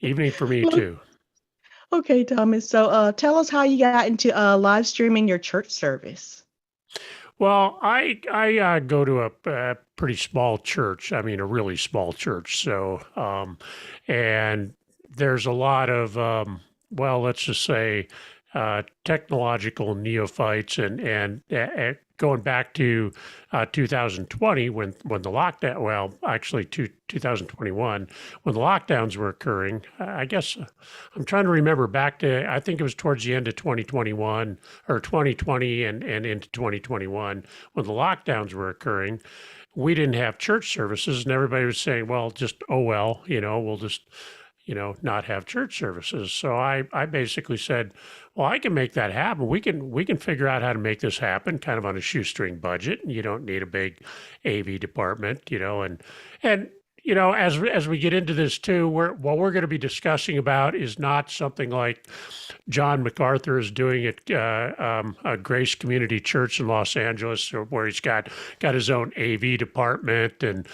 Evening for me Well, too. okay, Thomas. So, tell us how you got into live streaming your church service. Well, I go to a pretty small church. I mean, a really small church. And there's a lot of well, let's just say technological neophytes, and going back to 2020 when the lockdown. Well, actually, 2021 when the lockdowns were occurring. I guess I'm trying to remember back to. I think it was towards the end of 2021 or 2020 and into 2021 when the lockdowns were occurring. We didn't have church services, and everybody was saying, well, just, oh, well, we'll just, not have church services. So I basically said, well, I can make that happen. We can figure out how to make this happen kind of on a shoestring budget. You don't need a big AV department, and as we get into this too, what we're going to be discussing about is not something like John MacArthur is doing at Grace Community Church in Los Angeles, where he's got his own AV department and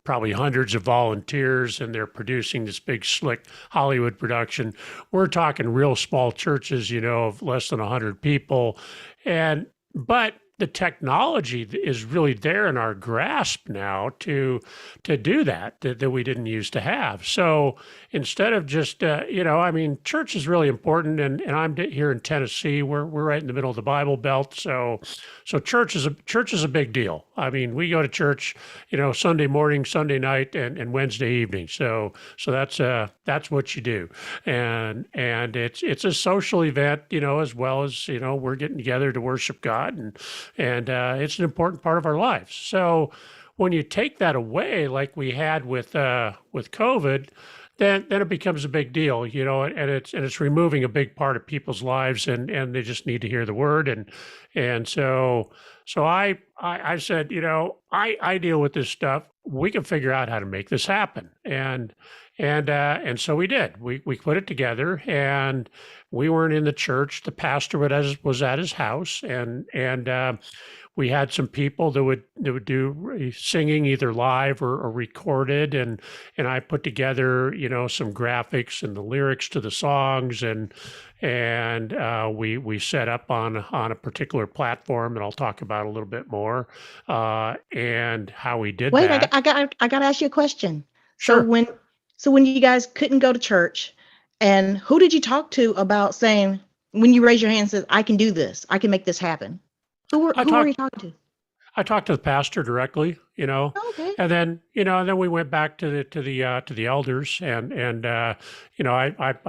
probably hundreds of volunteers, and they're producing this big slick Hollywood production. We're talking real small churches, of less than 100 people, but the technology is really there in our grasp now to do that we didn't used to have. So instead of just I mean, church is really important, and I'm here in Tennessee. We're right in the middle of the Bible Belt, so church is a big deal. I mean, we go to church, Sunday morning, Sunday night, and Wednesday evening. So that's what you do, and it's a social event, as well as we're getting together to worship God, and it's an important part of our lives. So when you take that away, like we had with COVID, then it becomes a big deal, and it's removing a big part of people's lives, and they just need to hear the word, and so I said, I deal with this stuff. We can figure out how to make this happen, and so we did. We put it together, and we weren't in the church. The pastor was at his house, and we had some people that would do singing either live or recorded, and I put together some graphics and the lyrics to the songs, and we set up on a particular platform, and I'll talk about a little bit more, and how we did Wait, that. I got to ask you a question. So Sure. when, so when you guys couldn't go to church, and who did you talk to about saying when you raise your hand and says, "I can do this, I can make this happen"? I Who were you talked talking to? I talked to the pastor directly, Oh, okay. and then we went back to the elders, and I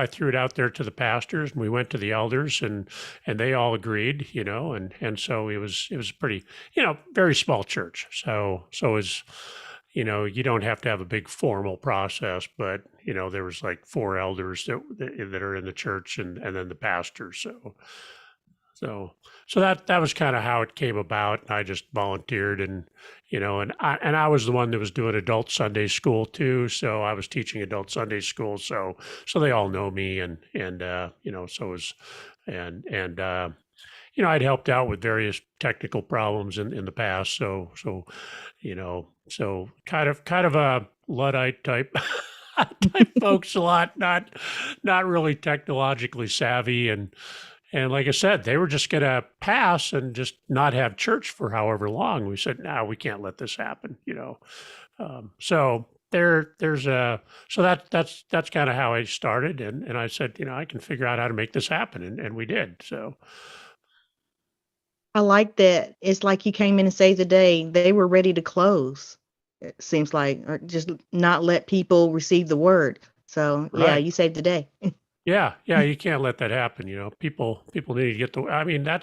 threw it out there to the pastors, and we went to the elders, and they all agreed, and so it was pretty, very small church. So is you don't have to have a big formal process, but there was like four elders that are in the church, and then the pastors. So so that was kind of how it came about. And I just volunteered, and I was the one that was doing adult Sunday school too. So I was teaching adult Sunday school. So they all know me, and so was and I'd helped out with various technical problems in the past. So kind of a Luddite type type folks a lot, not really technologically savvy, and like I said, they were just going to pass and just not have church for however long. We said, no, we can't let this happen. So there's a so that's kind of how I started, and I said, I can figure out how to make this happen, and we did. So I like that. It's like you came in and saved the day. They were ready to close. It seems like, or just not let people receive the word. So yeah, right. you saved the day. Yeah, you can't let that happen. People need to get the. I mean, eh,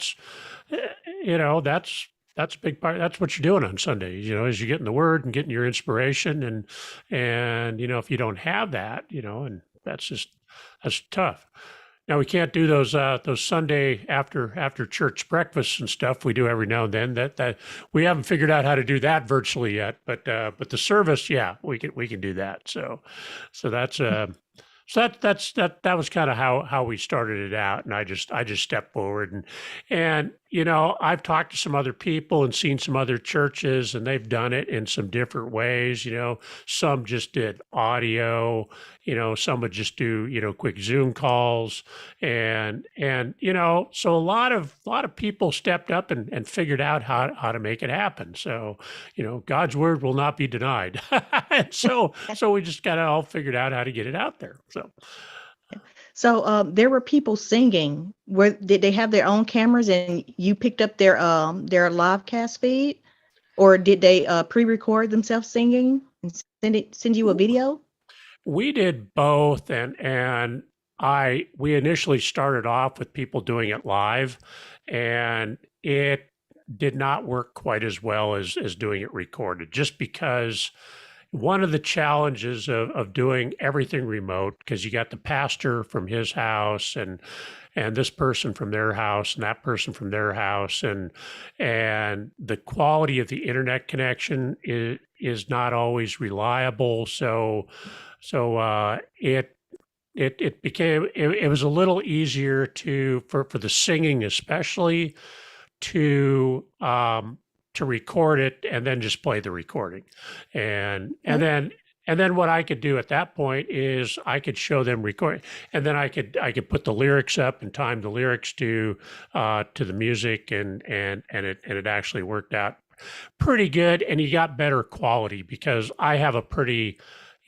that's a big part. That's what you're doing on Sundays. Is you're getting the word and getting your inspiration, and if you don't have that, and that's tough. Now we can't do those Sunday after church breakfasts and stuff we do every now and then. That we haven't figured out how to do that virtually yet. But the service, yeah, we can do that. So that's that was kind of how we started it out, and I just stepped forward, and I've talked to some other people and seen some other churches, and they've done it in some different ways. Some just did audio. Some would just do quick Zoom calls, and so a lot of people stepped up and figured out how to make it happen. So God's word will not be denied. And so we just got it all figured out how to get it out there. So there were people singing. Did they have their own cameras and you picked up their live cast feed, or did they pre-record themselves singing and send you a video? We did both, and we initially started off with people doing it live, and it did not work quite as well as doing it recorded, just because one of the challenges of doing everything remote, because you got the pastor from his house and this person from their house and that person from their house, and the quality of the internet connection is not always reliable. It was a little easier for the singing especially to record it and then just play the recording. And then what I could do at that point is I could show them record, and then I could put the lyrics up and time the lyrics to the music, and it actually worked out pretty good, and you got better quality because I have a pretty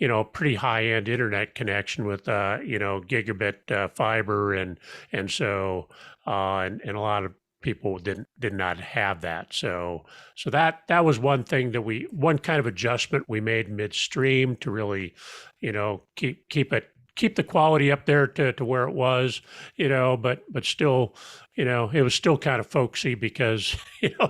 high end internet connection with gigabit fiber, and so and a lot of people did not have that. So that was one thing one kind of adjustment we made midstream to really, keep the quality up there to where it was, but still, it was still kind of folksy because,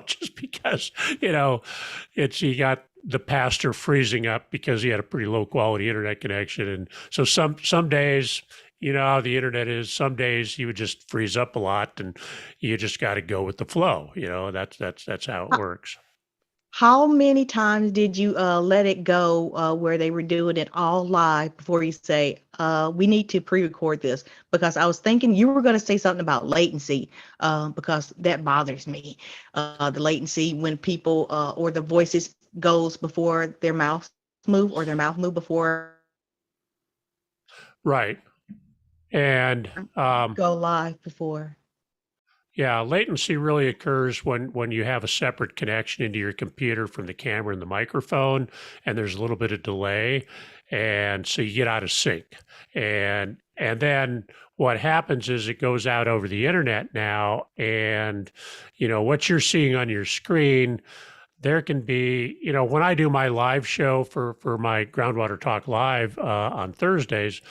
just because, you got the pastor freezing up because he had a pretty low quality internet connection. And so some days, how the internet is, some days he would just freeze up a lot, and you just got to go with the flow. That's how it works. How many times did you let it go where they were doing it all live before you say, we need to pre-record this? Because I was thinking you were going to say something about latency, because that bothers me. The latency when people or the voices goes before their mouths move, or their mouth move before. Right. And go live before. Yeah, latency really occurs when you have a separate connection into your computer from the camera and the microphone, and there's a little bit of delay, and so you get out of sync. And then what happens is it goes out over the internet now, and what you're seeing on your screen, there can be, when I do my live show for my Groundwater Talk Live on Thursdays,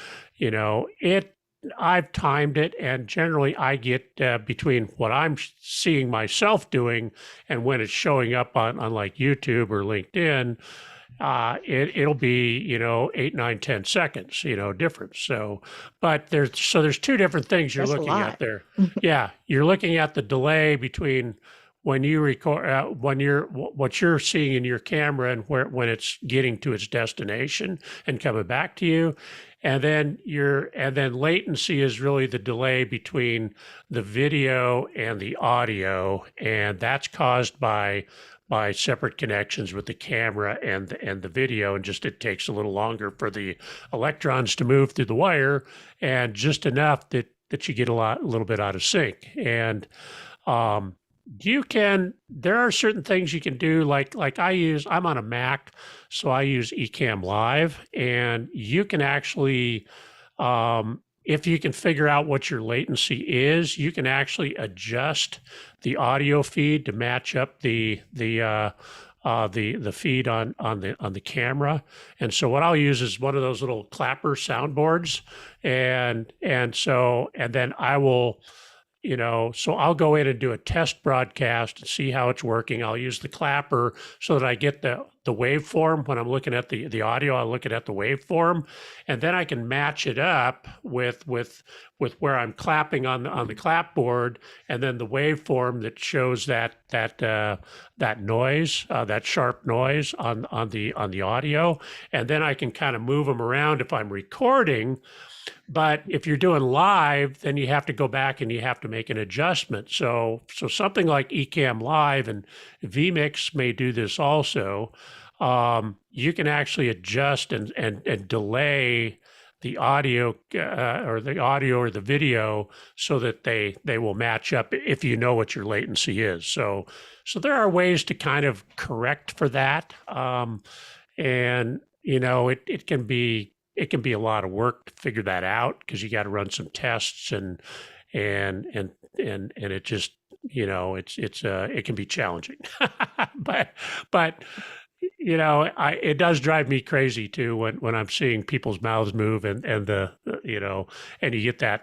I've timed it, and generally I get between what I'm seeing myself doing and when it's showing up on like YouTube or LinkedIn, it'll be 8, 9, 10 seconds difference. So, but there's two different things you're That's looking at there. Yeah, you're looking at the delay between when you record, what you're seeing in your camera and when it's getting to its destination and coming back to you, and then latency is really the delay between the video and the audio, and that's caused by separate connections with the camera and the video, and just it takes a little longer for the electrons to move through the wire, and just enough that you get a little bit out of sync. And there are certain things you can do, like I'm on a Mac, so I use Ecamm Live, and you can actually, if you can figure out what your latency is, you can actually adjust the audio feed to match up the feed on the camera. And so what I'll use is one of those little clapper soundboards, and then I will, so I'll go in and do a test broadcast and see how it's working. I'll use the clapper so that I get the the waveform when I'm looking at the audio. I look at the waveform, and then I can match it up with where I'm clapping on the clapboard, and then the waveform that shows that noise, that sharp noise on the audio, and then I can kind of move them around if I'm recording. But if you're doing live, then you have to go back and you have to make an adjustment. So something like Ecamm Live and vMix may do this also. You can actually adjust and delay the audio or the video so that they will match up if you know what your latency is. So there are ways to kind of correct for that, and it can be a lot of work to figure that out because you got to run some tests and it just it can be challenging, but it does drive me crazy too when I'm seeing people's mouths move and and you get that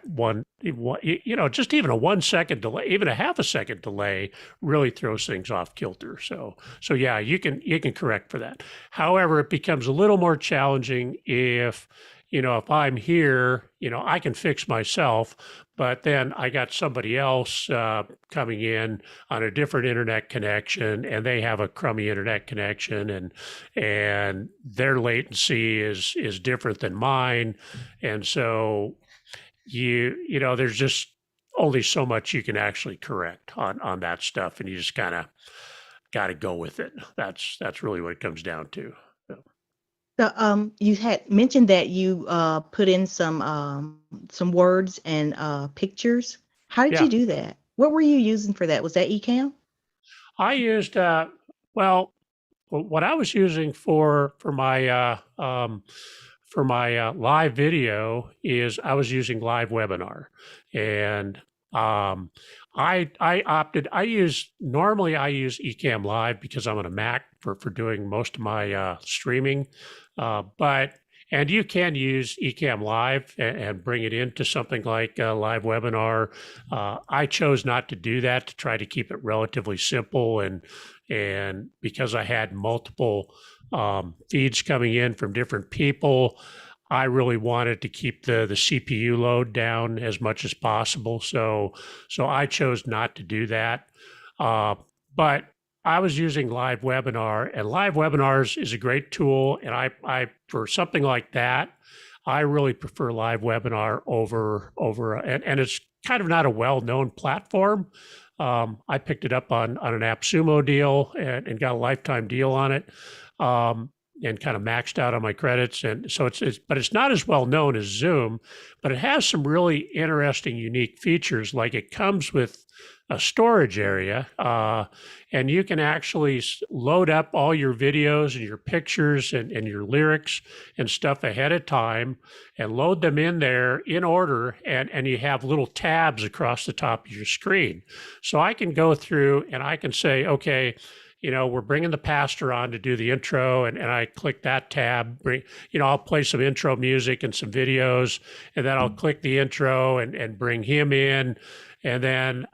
just even a 1 second delay, even a half a second delay really throws things off kilter. So yeah, you can correct for that. However, it becomes a little more challenging if I'm here, I can fix myself, but then I got somebody else coming in on a different internet connection, and they have a crummy internet connection, and their latency is different than mine, and so there's just only so much you can actually correct on that stuff, and you just kind of got to go with it. That's really what it comes down to. So, you had mentioned that you put in some words and pictures. How did Yeah. you do that? What were you using for that? Was that Ecamm? I used well, what I was using for my live video is I was using Live Webinar, and normally I use Ecamm Live because I'm on a Mac for doing most of my streaming, but. And you can use Ecamm Live and bring it into something like a live webinar. I chose not to do that to try to keep it relatively simple, and because I had multiple feeds coming in from different people, I really wanted to keep the CPU load down as much as possible. So I chose not to do that. But I was using Live Webinar, and Live Webinars is a great tool. And I for something like that, I really prefer Live Webinar over and it's kind of not a well-known platform. I picked it up on an AppSumo deal and got a lifetime deal on it, and kind of maxed out on my credits. And so but it's not as well known as Zoom, but it has some really interesting, unique features. Like it comes with a storage area, and you can actually load up all your videos and your pictures and your lyrics and stuff ahead of time and load them in there in order, and you have little tabs across the top of your screen. So I can go through and I can say, okay, we're bringing the pastor on to do the intro, and I click that tab. I'll play some intro music and some videos, and then I'll click the intro and bring him in. And then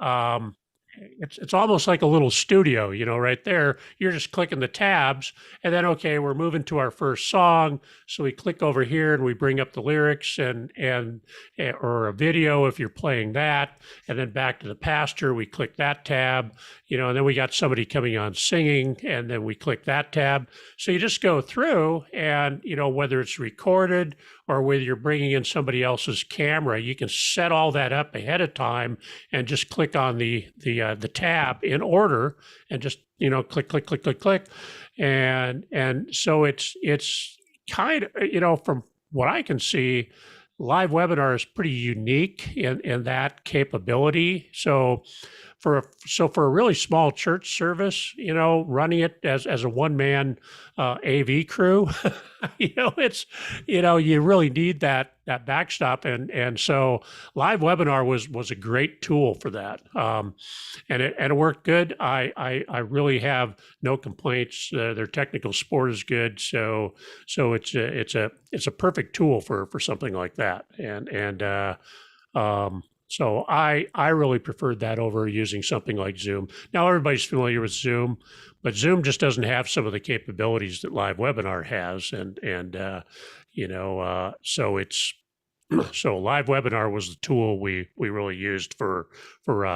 it's almost like a little studio, right there. You're just clicking the tabs, and then, okay, we're moving to our first song. So we click over here and we bring up the lyrics or a video if you're playing that, and then back to the pastor, we click that tab, and then we got somebody coming on singing, and then we click that tab. So you just go through, and whether it's recorded or whether you're bringing in somebody else's camera, you can set all that up ahead of time and just click on the tab in order and just click, and so it's kind of, from what I can see, Live Webinar is pretty unique in that capability. So for a really small church service, running it as a one-man AV crew, you really need that backstop, and so Live Webinar was a great tool for that, and it worked good. I really have no complaints. Their technical support is good, so it's a perfect tool for something like that, and So I really preferred that over using something like Zoom. Now everybody's familiar with Zoom, but Zoom just doesn't have some of the capabilities that Live Webinar has, so it's so Live Webinar was the tool we really used for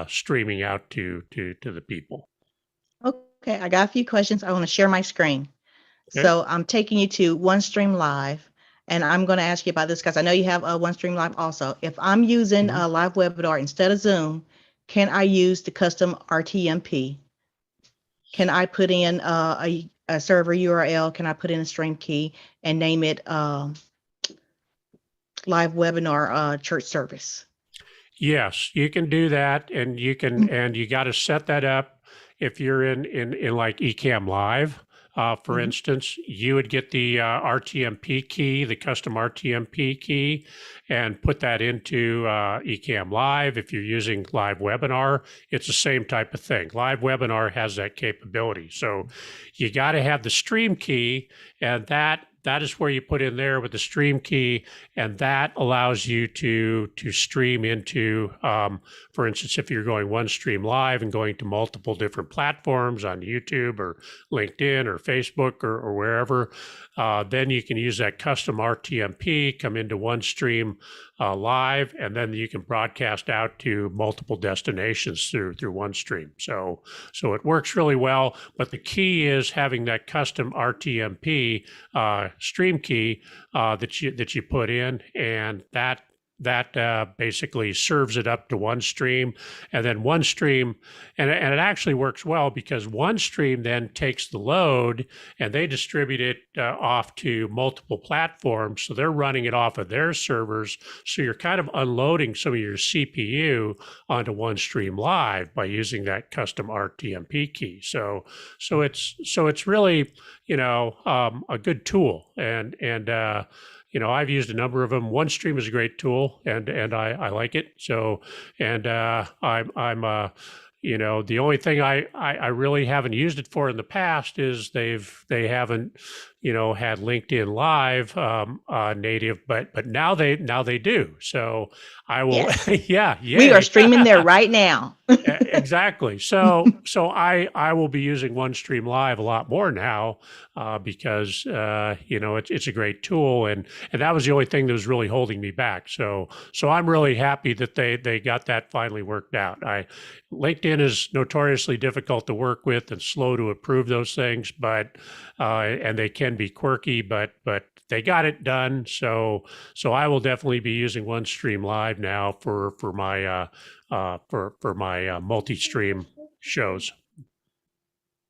streaming out to the people. Okay, I got a few questions. I want to share my screen. Okay. So I'm taking you to OneStream Live, and I'm going to ask you about this because I know you have a OneStream Live also. If I'm using Mhm. a live webinar instead of Zoom, can I use the custom RTMP? Can I put in a server URL? Can I put in a stream key and name it live webinar church service? Yes, you can do that, and you got to set that up if you're in like Ecamm Live. For Mhm. instance, you would get the RTMP key, the custom RTMP key, and put that into Ecamm Live. If you're using Live Webinar, it's the same type of thing. Live Webinar has that capability, so you got to have the stream key, and that is where you put in there with the stream key, and that allows you to stream into, for instance, if you're going OneStream Live and going to multiple different platforms on YouTube or LinkedIn or Facebook or wherever, then you can use that custom RTMP, come into OneStream Live, and then you can broadcast out to multiple destinations through OneStream. So it works really well. But the key is having that custom RTMP stream key that you put in, and that basically serves it up to OneStream, and then OneStream, and it actually works well because OneStream then takes the load and they distribute it off to multiple platforms. So they're running it off of their servers. So you're kind of unloading some of your CPU onto OneStream Live by using that custom RTMP key. So it's really a good tool, and I've used a number of them. OneStream is a great tool, and I like it. So, and I'm the only thing I really haven't used it for in the past is they haven't had LinkedIn Live native, but now they do. So I will, Yes, yeah, we are yay. streaming there right now. Exactly. So I will be using OneStream Live a lot more now because it's a great tool, and that was the only thing that was really holding me back. So I'm really happy that they got that finally worked out. LinkedIn is notoriously difficult to work with and slow to approve those things, but and they can be quirky, but they got it done. So I will definitely be using OneStream Live now for my multi-stream shows.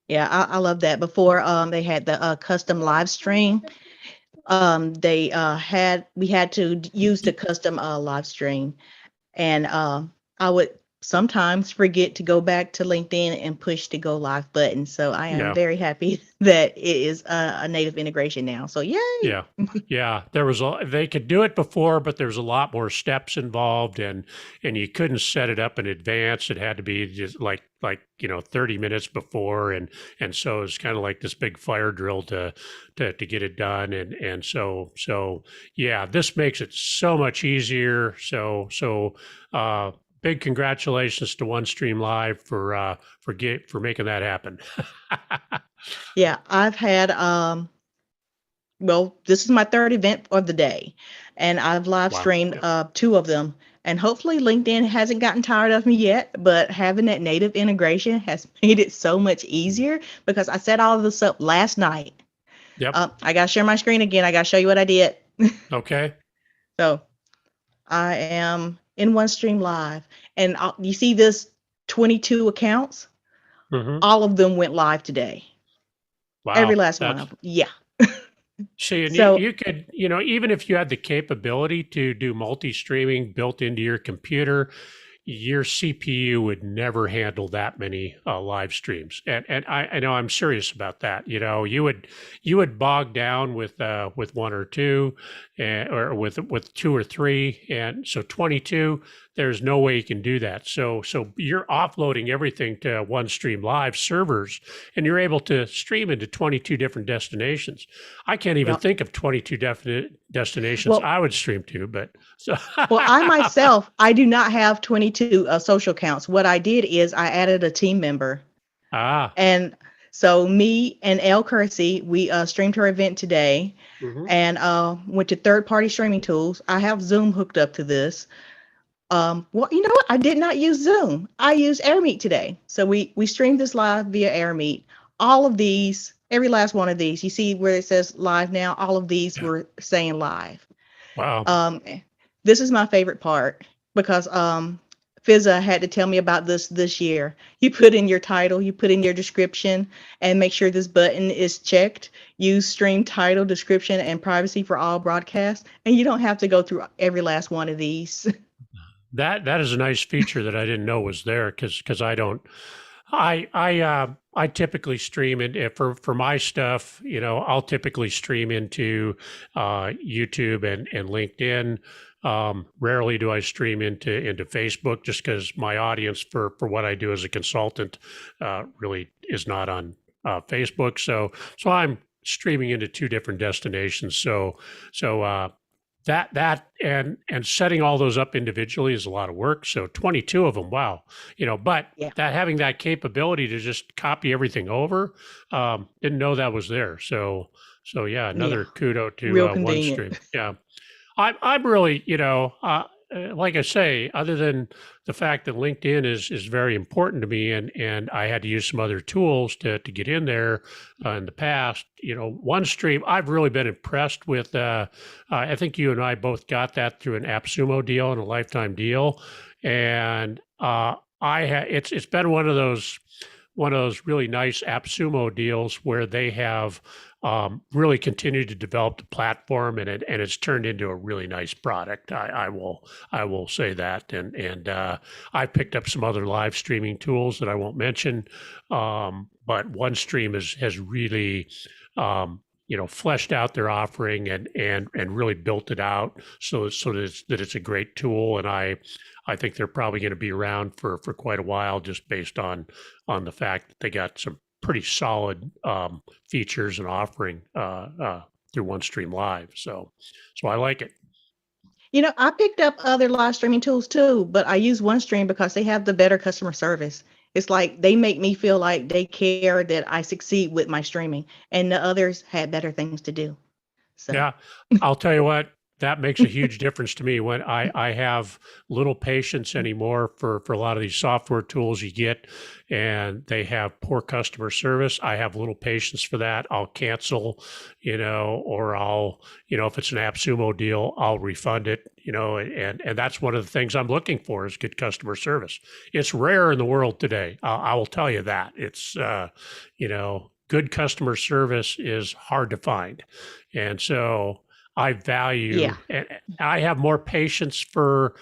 Yeah, I love that. Before they had the custom live stream, we had to use the custom live stream, and I would sometimes forget to go back to LinkedIn and push the go live button. So I am Yeah, very happy that it is a native integration now. So yay! yeah, yeah. They could do it before, but there's a lot more steps involved, and you couldn't set it up in advance. It had to be just like 30 minutes before, and so it's kind of like this big fire drill to get it done, and so yeah, this makes it so much easier. Big congratulations to OneStream Live for making that happen. Yeah, I've had well, this is my third event of the day, and I've live Wow. streamed Yep. two of them. And hopefully, LinkedIn hasn't gotten tired of me yet. But having that native integration has made it so much easier because I set all of this up last night. Yep. I gotta share my screen again. I gotta show you what I did. Okay. So I am in OneStream Live, and you see this 22 accounts. Hmm. All of them went live today. Every Wow. last one That's of them. Yeah. See, and So you could, even if you had the capability to do multi-streaming built into your computer, your CPU would never handle that many live streams. And I know I'm serious about that. You would bog down with one or two, or with two or three, and so 22. There's no way you can do that. So you're offloading everything to OneStream Live servers, and you're able to stream into 22 different destinations. I can't even Yep. think of 22 definite destinations Well, I would stream to, but so I myself, I do not have 22 social accounts. What I did is I added a team member. ah, And so me and El Kersey, we streamed her event today mhm. and went to third-party streaming tools. I have Zoom hooked up to this. Well, you know what? I did not use Zoom. I used AirMeet today. So we streamed this live via AirMeet. All of these, every last one of these, you see where it says live now, all of these Yeah. were saying live. Wow. This is my favorite part because Fizza had to tell me about this year. You put in your title, you put in your description, and make sure this button is checked. Use stream title, description, and privacy for all broadcasts, and you don't have to go through every last one of these. That is a nice feature that I didn't know was there because I don't I typically stream it for my stuff. I'll typically stream into YouTube and LinkedIn. Rarely do I stream into Facebook just because my audience for what I do as a consultant really is not on Facebook. So I'm streaming into two different destinations. So that and setting all those up individually is a lot of work. So 22 of them, wow. But Yeah, that having that capability to just copy everything over, didn't know that was there. So yeah, yeah, another kudo to real convenient. OneStream. Yeah. I'm really, like I say, other than the fact that LinkedIn is very important to me, and I had to use some other tools to get in there in the past. OneStream, I've really been impressed with. I think you and I both got that through an AppSumo deal and a lifetime deal, and it's been one of those really nice AppSumo deals where they have really continued to develop the platform, and it's turned into a really nice product. I will say that, and I picked up some other live streaming tools that I won't mention, but OneStream has really fleshed out their offering and really built it out so that it's a great tool, and I think they're probably going to be around for quite a while, just based on the fact that they got some pretty solid features and offering through OneStream Live. So I like it. I picked up other live streaming tools too, but I use OneStream because they have the better customer service. It's like they make me feel like they care that I succeed with my streaming, and the others had better things to do. So, Yeah, I'll tell you what, that makes a huge difference to me when I have little patience anymore for a lot of these software tools you get, and they have poor customer service. I have little patience for that. I'll cancel, or if it's an AppSumo deal, I'll refund it, and that's one of the things I'm looking for is good customer service. It's rare in the world today. I will tell you that. It's, good customer service is hard to find. And so I value, yeah. and I have more patience for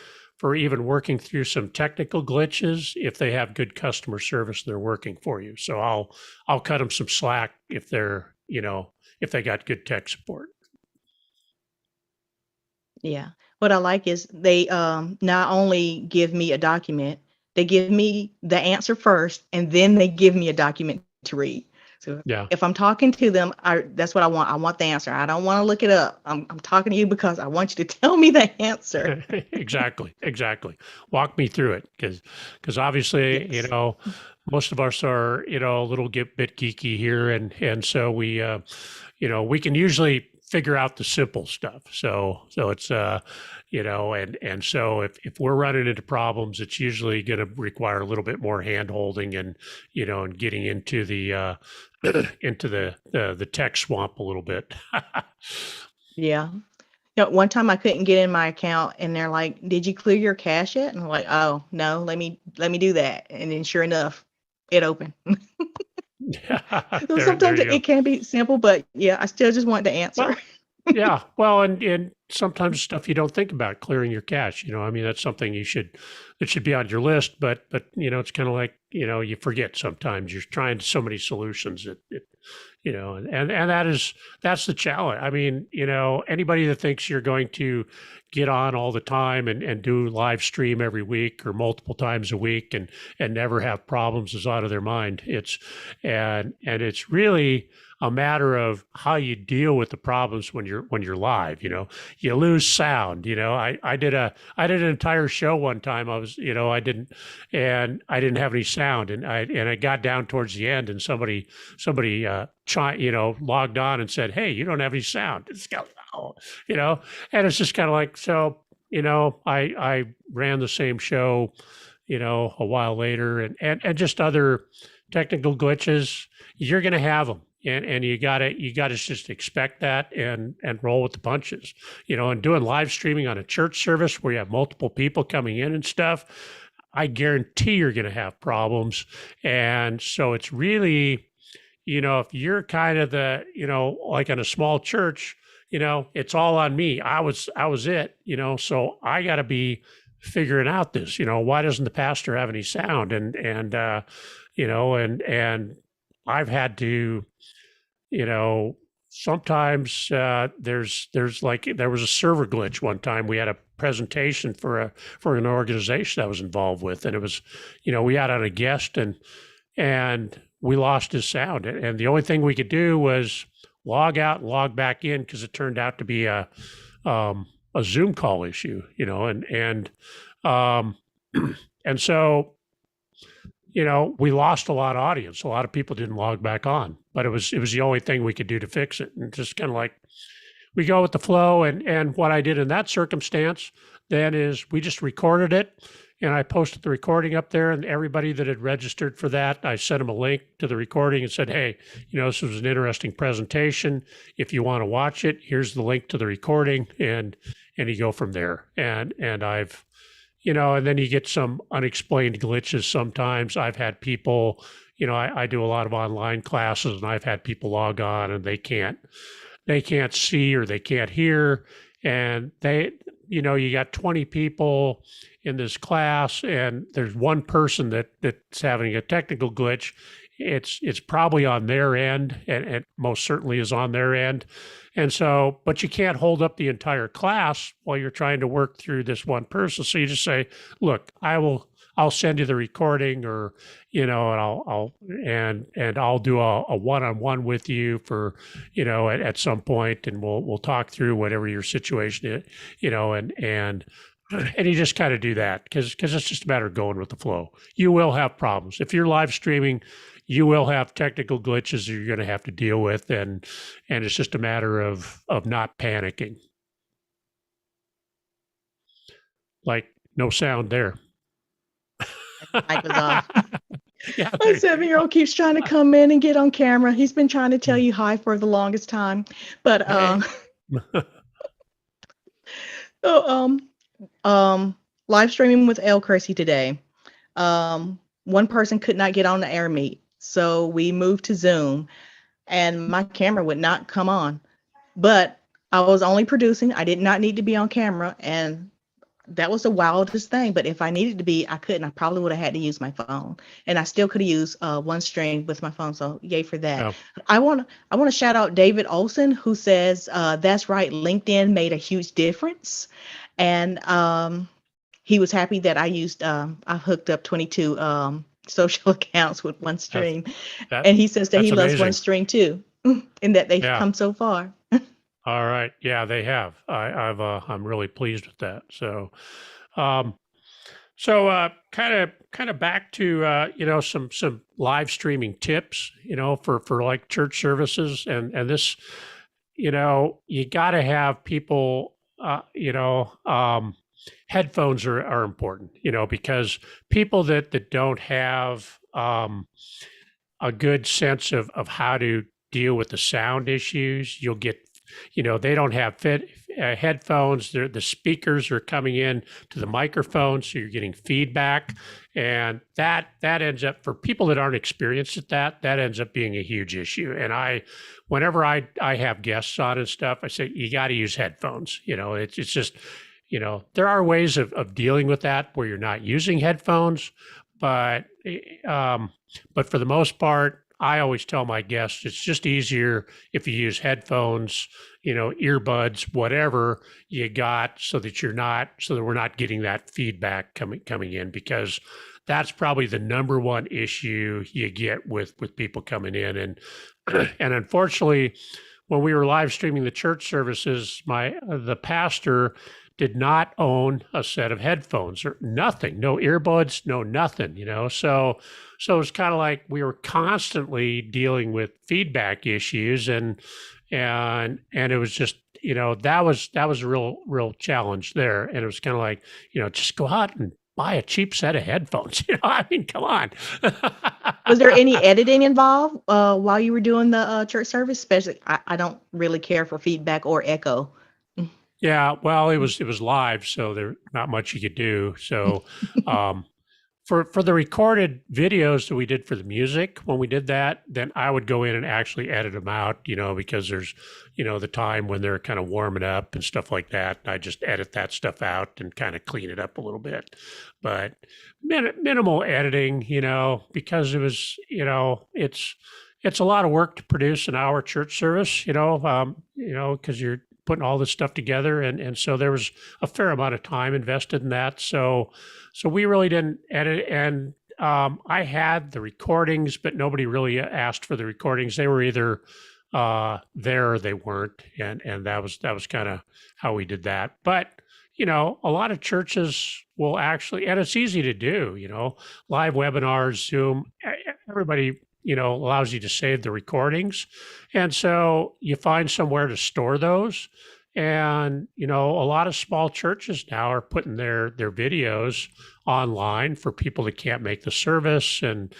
even working through some technical glitches if they have good customer service and they're working for you. So I'll cut them some slack if if they got good tech support. Yeah. What I like is they not only give me a document, they give me the answer first, and then they give me a document to read. So Yeah. if I'm talking to them, that's what I want. I want the answer. I don't want to look it up. I'm talking to you because I want you to tell me the answer. Exactly. Walk me through it because obviously, Yes. most of us are, a little bit geeky here, and so we can usually figure out the simple stuff. So it's and so if we're running into problems, it's usually going to require a little bit more hand holding and getting into the into the tech swamp a little bit. Yeah. One time I couldn't get in my account, and they're like, "Did you clear your cache yet?" And I'm like, "Oh no, let me do that." And then sure enough, it opened. So There sometimes you it go. can be simple, but yeah, I still just want the answer. Well, yeah. Well, and sometimes stuff you don't think about, clearing your cache. I mean, that's something it should be on your list, but it's kind of like, you forget sometimes. You're trying so many solutions and that's the challenge. I mean, anybody that thinks you're going to get on all the time and do live stream every week or multiple times a week and never have problems is out of their mind. And it's really a matter of how you deal with the problems when you're live. You lose sound. I did an entire show one time. I didn't have any sound, and I got down towards the end, and somebody logged on and said, "Hey, you don't have any sound." It's kind of, oh, and it's just kind of like, so, I ran the same show, a while later, and just other technical glitches. You're going to have them. And you gotta just expect that and roll with the punches, and doing live streaming on a church service where you have multiple people coming in and stuff, I guarantee you're going to have problems. And so it's really, if you're kind of the, like in a small church, it's all on me. I was it, so I got to be figuring out this, why doesn't the pastor have any sound? And I've had to, sometimes there's like, there was a server glitch one time. We had a presentation for an organization I was involved with, and it was, we had on a guest and we lost his sound, and the only thing we could do was log out and log back in, because it turned out to be a Zoom call issue, and so we lost a lot of audience. A lot of people didn't log back on, but it was the only thing we could do to fix it. And just kind of like, we go with the flow. And what I did in that circumstance then is we just recorded it, and I posted the recording up there, and everybody that had registered for that, I sent them a link to the recording and said, "Hey, this was an interesting presentation. If you want to watch it, here's the link to the recording," and you go from there. And I've, and then you get some unexplained glitches sometimes. I've had people, I do a lot of online classes, and I've had people log on and they can't see or they can't hear. And you got 20 people in this class, and there's one person that's having a technical glitch. It's probably on their end, and it most certainly is on their end. And so, but you can't hold up the entire class while you're trying to work through this one person. So you just say, "Look, I'll send you the recording," or, and I'll do a one-on-one with you for, at some point, and we'll talk through whatever your situation is, and you just kind of do that, because it's just a matter of going with the flow. You will have problems. If you're live streaming, you will have technical glitches that you're going to have to deal with, and it's just a matter of not panicking. Like, no sound there. Mic was off. Yeah, My 7-year-old keeps trying to come in and get on camera. He's been trying to tell you hi for the longest time, but so live streaming with El Kersey today. One person could not get on the air meet, so we moved to Zoom, and my camera would not come on. But I was only producing. I did not need to be on camera, and that was the wildest thing. But if I needed to be, I couldn't. I probably would have had to use my phone, and I still could have used OneStream with my phone. So yay for that. Oh. I want to shout out David Olson, who says that's right, LinkedIn made a huge difference, and he was happy that I hooked up 22 social accounts with OneStream, and he says that he loves OneStream too, and that they've come so far. All right, yeah, they have. I'm really pleased with that. So, kind of back to some live streaming tips, for like church services, and this, you got to have people, headphones are important, because people that don't have a good sense of how to deal with the sound issues, you'll get They don't have headphones. The speakers are coming in to the microphone, so you're getting feedback, and that ends up, for people that aren't experienced at that ends up being a huge issue. And whenever I have guests on and stuff, I say you got to use headphones. It's just, there are ways of dealing with that where you're not using headphones, but for the most part, I always tell my guests it's just easier if you use headphones, earbuds, whatever you got, so that we're not getting that feedback coming in, because that's probably the number one issue you get with people coming in. And and unfortunately, when we were live streaming the church services, the pastor did not own a set of headphones or nothing, no earbuds, no nothing, So it's kind of like we were constantly dealing with feedback issues, and it was just, that was a real challenge there. And it was kind of like, just go out and buy a cheap set of headphones. I mean, come on. Was there any editing involved while you were doing the church service? Especially, I don't really care for feedback or echo. Yeah, well, it was live, so there's not much you could do. So, for the recorded videos that we did for the music, when we did that, then I would go in and actually edit them out, because there's, the time when they're kind of warming up and stuff like that. I just edit that stuff out and kind of clean it up a little bit, but minimal editing, because it was, it's a lot of work to produce an hour church service, because you're putting all this stuff together. And so there was a fair amount of time invested in that. So we really didn't edit. And I had the recordings, but nobody really asked for the recordings. They were either there or they weren't. And that was kind of how we did that. But, a lot of churches will actually, and it's easy to do, live webinars, Zoom, everybody, allows you to save the recordings. And so you find somewhere to store those. And, a lot of small churches now are putting their videos online for people that can't make the service. And,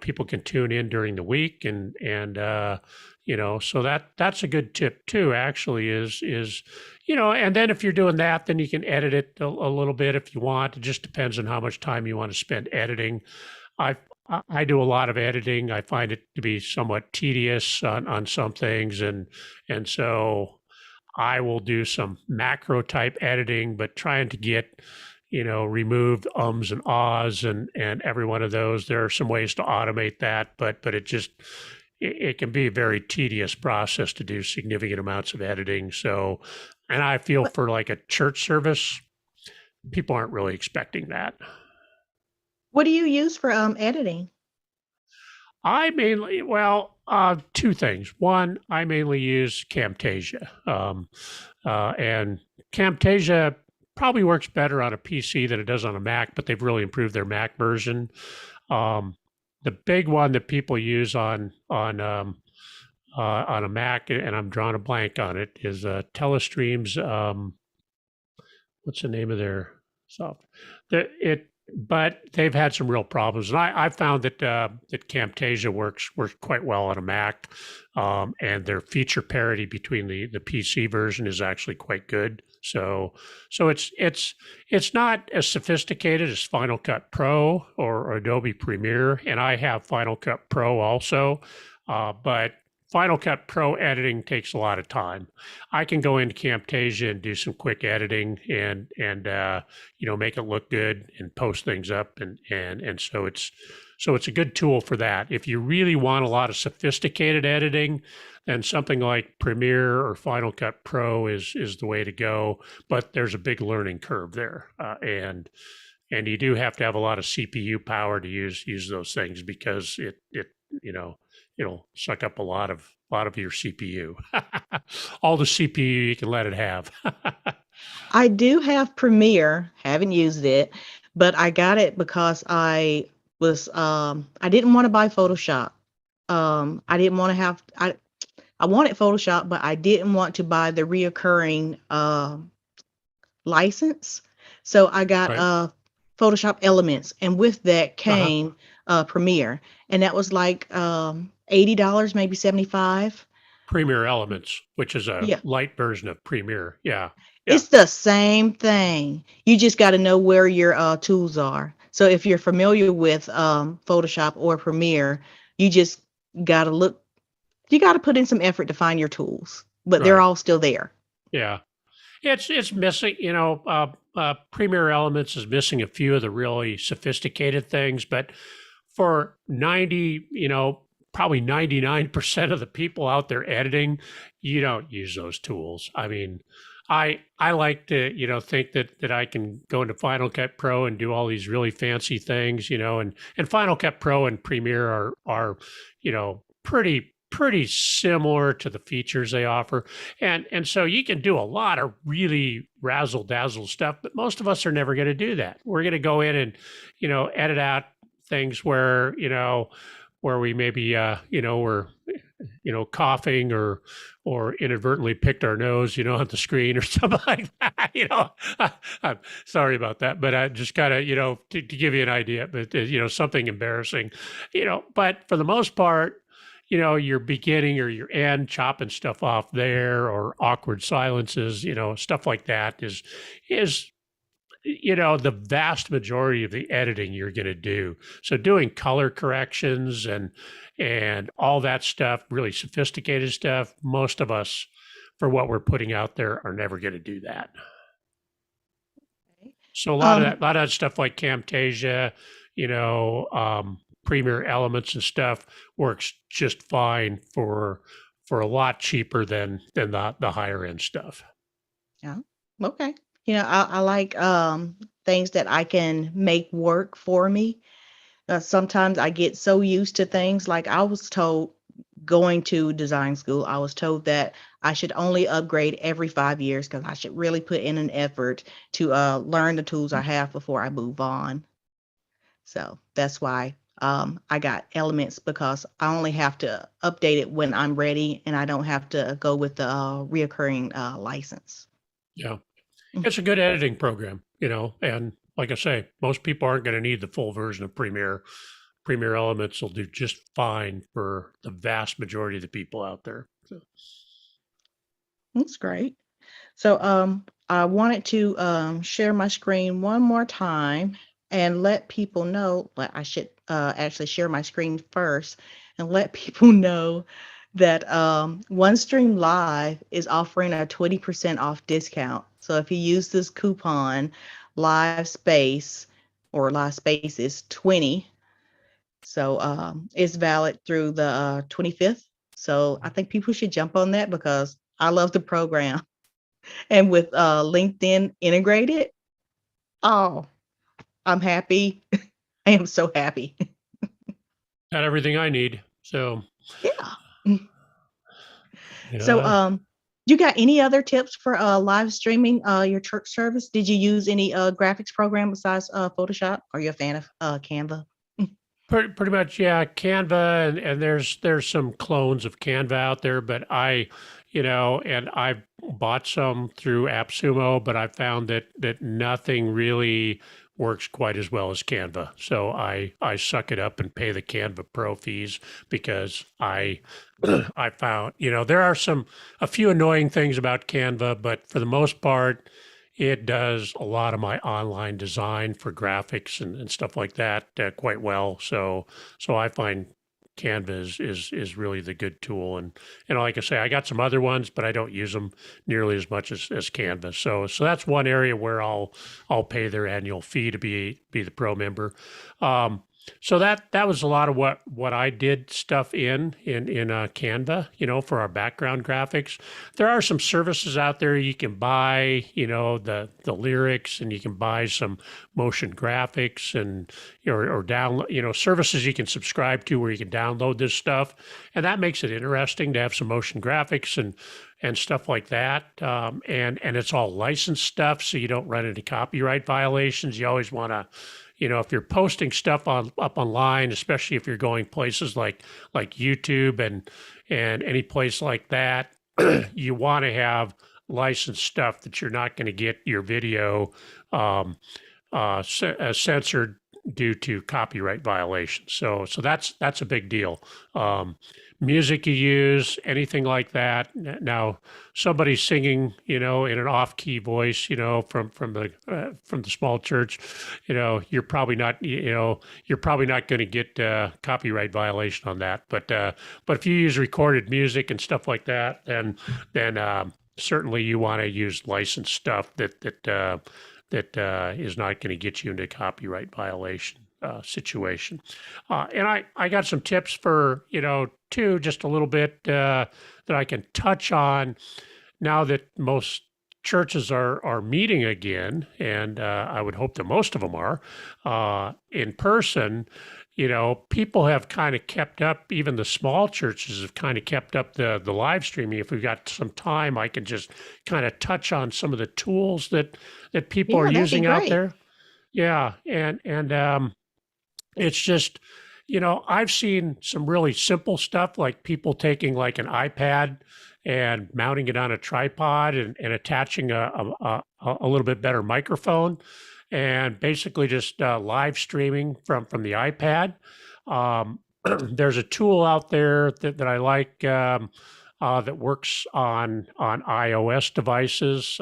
people can tune in during the week. And so that's a good tip too, actually, is, and then if you're doing that, then you can edit it a little bit if you want. It just depends on how much time you want to spend editing. I do a lot of editing. I find it to be somewhat tedious on some things. And so I will do some macro type editing, but trying to get, removed ums and ahs and every one of those. There are some ways to automate that, but it can be a very tedious process to do significant amounts of editing. So, and I feel for like a church service, people aren't really expecting that. What do you use for editing? I mainly, two things. One, I mainly use Camtasia. And Camtasia probably works better on a PC than it does on a Mac, but they've really improved their Mac version. The big one that people use on a Mac, and I'm drawing a blank on it, is Telestream's. What's the name of their software? But they've had some real problems, and I found that Camtasia works quite well on a Mac, and their feature parity between the PC version is actually quite good. So it's not as sophisticated as Final Cut Pro or Adobe Premiere, and I have Final Cut Pro also, but Final Cut Pro editing takes a lot of time. I can go into Camtasia and do some quick editing and make it look good and post things up, and so it's a good tool for that. If you really want a lot of sophisticated editing, then something like Premiere or Final Cut Pro is the way to go. But there's a big learning curve there, and you do have to have a lot of CPU power to use those things, because it'll suck up a lot of your CPU. All the CPU you can let it have. I do have Premiere, haven't used it, but I got it because I didn't want to buy Photoshop. I didn't want to have, I wanted Photoshop, but I didn't want to buy the reoccurring license. So I got Photoshop Elements, and with that came Premiere, and that was like $80, maybe $75. Premiere Elements, which is a Yeah. light version of Premiere. Yeah. Yeah. It's the same thing. You just got to know where your tools are. So if you're familiar with Photoshop or Premiere, you just got to look, you got to put in some effort to find your tools, but they're Right. all still there. Yeah. It's missing, Premiere Elements is missing a few of the really sophisticated things, but for 90, probably 99% of the people out there editing, you don't use those tools. I mean, I like to, think that I can go into Final Cut Pro and do all these really fancy things, and Final Cut Pro and Premiere are, pretty similar to the features they offer. And so you can do a lot of really razzle dazzle stuff, but most of us are never going to do that. We're going to go in and, edit out things where we maybe, we're, coughing or inadvertently picked our nose, on the screen or something like that. I'm sorry about that, but I just kind of, to give you an idea, but something embarrassing, but for the most part, your beginning or your end, chopping stuff off there, or awkward silences, stuff like that is the vast majority of the editing you're going to do. So doing color corrections and all that stuff, really sophisticated stuff, most of us, for what we're putting out there, are never going to do that. So a lot of that stuff like Camtasia, Premiere Elements and stuff works just fine for a lot cheaper than the higher end stuff. Yeah. Okay. I like things that I can make work for me. Sometimes I get so used to things, like I was told going to design school, I was told that I should only upgrade every 5 years because I should really put in an effort to learn the tools I have before I move on. So that's why I got Elements, because I only have to update it when I'm ready and I don't have to go with the reoccurring license. Yeah. It's a good editing program, and like I say, most people aren't going to need the full version of Premiere. Premiere Elements will do just fine for the vast majority of the people out there. So. That's great. So I wanted to share my screen one more time and let people know, but I should actually share my screen first and let people know that OneStream Live is offering a 20% off discount. So if you use this coupon, Live Space, or Live Space is 20. So it's valid through the 25th. So I think people should jump on that because I love the program. And with LinkedIn integrated, oh, I'm happy. I am so happy. Got everything I need. So Yeah. So you got any other tips for live streaming your church service? Did you use any graphics program besides Photoshop? Are you a fan of Canva? pretty much, yeah. Canva, and there's some clones of Canva out there, but and I've bought some through AppSumo, but I found that nothing really works quite as well as Canva. So I suck it up and pay the Canva Pro fees because I found, there are a few annoying things about Canva, but for the most part, it does a lot of my online design for graphics and stuff like that quite well. So I find Canva is really the good tool. And like I say, I got some other ones, but I don't use them nearly as much as Canva. So that's one area where I'll pay their annual fee to be the pro member. So that was a lot of what I did stuff in Canva, for our background graphics. There are some services out there you can buy, the lyrics, and you can buy some motion graphics and or download, services you can subscribe to where you can download this stuff, and that makes it interesting to have some motion graphics and stuff like that. And it's all licensed stuff, so you don't run into copyright violations. You always want to, if you're posting stuff up online, especially if you're going places like YouTube and any place like that, you want to have licensed stuff that you're not going to get your video censored due to copyright violations. So that's a big deal. music you use, anything like that. Now, somebody singing, in an off-key voice, from the small church, you're probably not going to get copyright violation on that. But if you use recorded music and stuff like that, then certainly you want to use licensed stuff that is not going to get you into a copyright violation situation. And I got some tips for, too, just a little bit that I can touch on now that most churches are meeting again, and I would hope that most of them are in person. People have kind of kept up, even the small churches have kind of kept up the live streaming. If we've got some time, I can just kind of touch on some of the tools that people are Yeah, that'd be using out great. there. Yeah, and it's just, I've seen some really simple stuff like people taking like an iPad and mounting it on a tripod and attaching a little bit better microphone and basically just live streaming from the iPad. There's a tool out there that I like that works on iOS devices.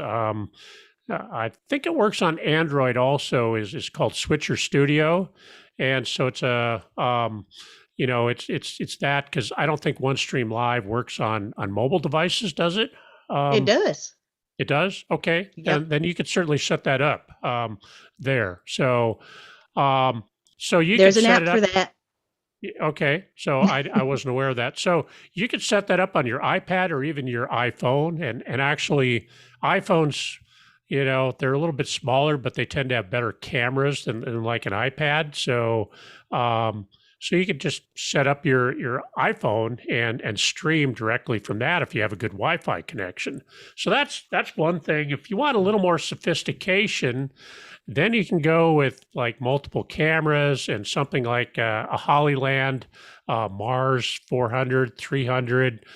I think it works on Android also. Is called Switcher Studio, and so it's it's that because I don't think OneStream Live works on mobile devices, does it? It Um, does. it does. Okay, Yep. then you could certainly set that up there. Um, so you could There's an set it app for up. that. Okay, so I wasn't aware of that. So you could set that up on your iPad or even your iPhone, and actually iPhones, they're a little bit smaller, but they tend to have better cameras than like an iPad. Um, so you could just set up your iPhone and stream directly from that if you have a good Wi-Fi connection. So that's one thing. If you want a little more sophistication, then you can go with like multiple cameras and something like a Hollyland Mars 400, 300,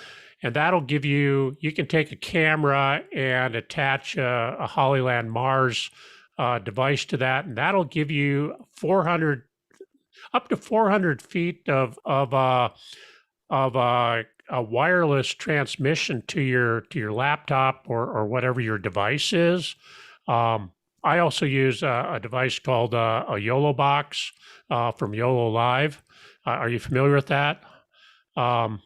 and that'll give you can take a camera and attach a Hollyland Mars device to that, and that'll give you 400 up to 400 feet of a wireless transmission to your laptop or whatever your device is. Um, I also use a device called a YOLO box from YOLO Live. Are you familiar with that? Um,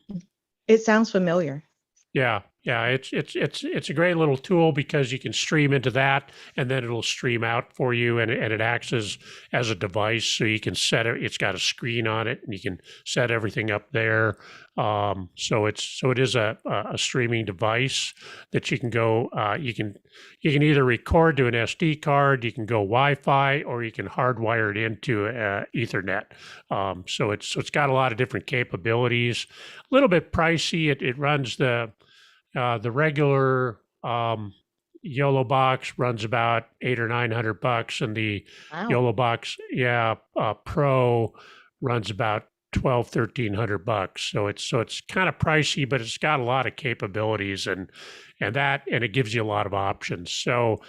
It sounds familiar. yeah, yeah, it's a great little tool because you can stream into that, and then it'll stream out for you, and it acts as a device, so you can set it. It's got a screen on it, and you can set everything up there. So it is a streaming device that you can go. You can either record to an SD card, you can go Wi-Fi, or you can hardwire it into Ethernet. So it's got a lot of different capabilities. A little bit pricey. It runs the regular YOLO box runs about $800 or $900, and the Wow. YOLO box, yeah, Pro runs about 1,200 to 1,300 bucks. So it's kind of pricey, but it's got a lot of capabilities and it gives you a lot of options. So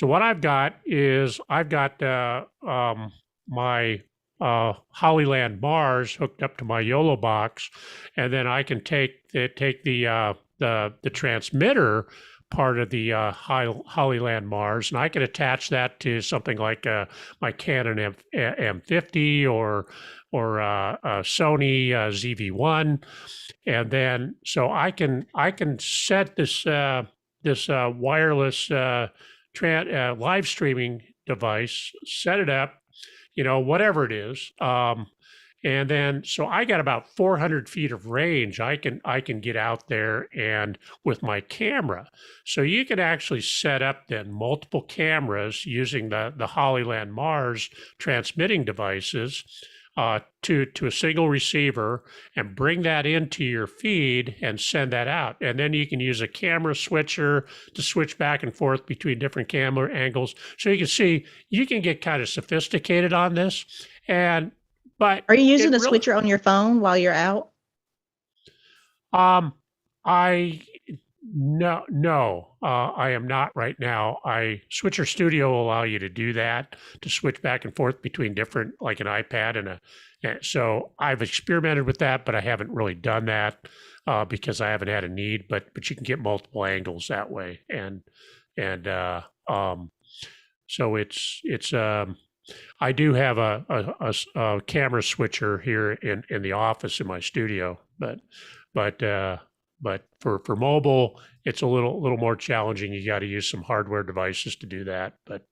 what I've got is I've got my Hollyland Mars hooked up to my YOLO box, and then I can take the transmitter part of the Hollyland Mars, and I can attach that to something like my Canon M50 or Sony ZV-1, and then so I can set this wireless live streaming device, set it up, whatever it is. And then, so I got about 400 feet of range. I can get out there and with my camera. So you can actually set up then multiple cameras using the Hollyland Mars transmitting devices to a single receiver and bring that into your feed and send that out. And then you can use a camera switcher to switch back and forth between different camera angles. So you can see you can get kind of sophisticated on this. And but Are you using it the really, switcher on your phone while you're out? um, I No, I am not right now. Switcher Studio will allow you to do that, to switch back and forth between different, like an iPad so I've experimented with that, but I haven't really done that because I haven't had a need. But you can get multiple angles that way, and so it's I do have a camera switcher here in the office in my studio, but but for mobile, it's a little more challenging. You got to use some hardware devices to do that. But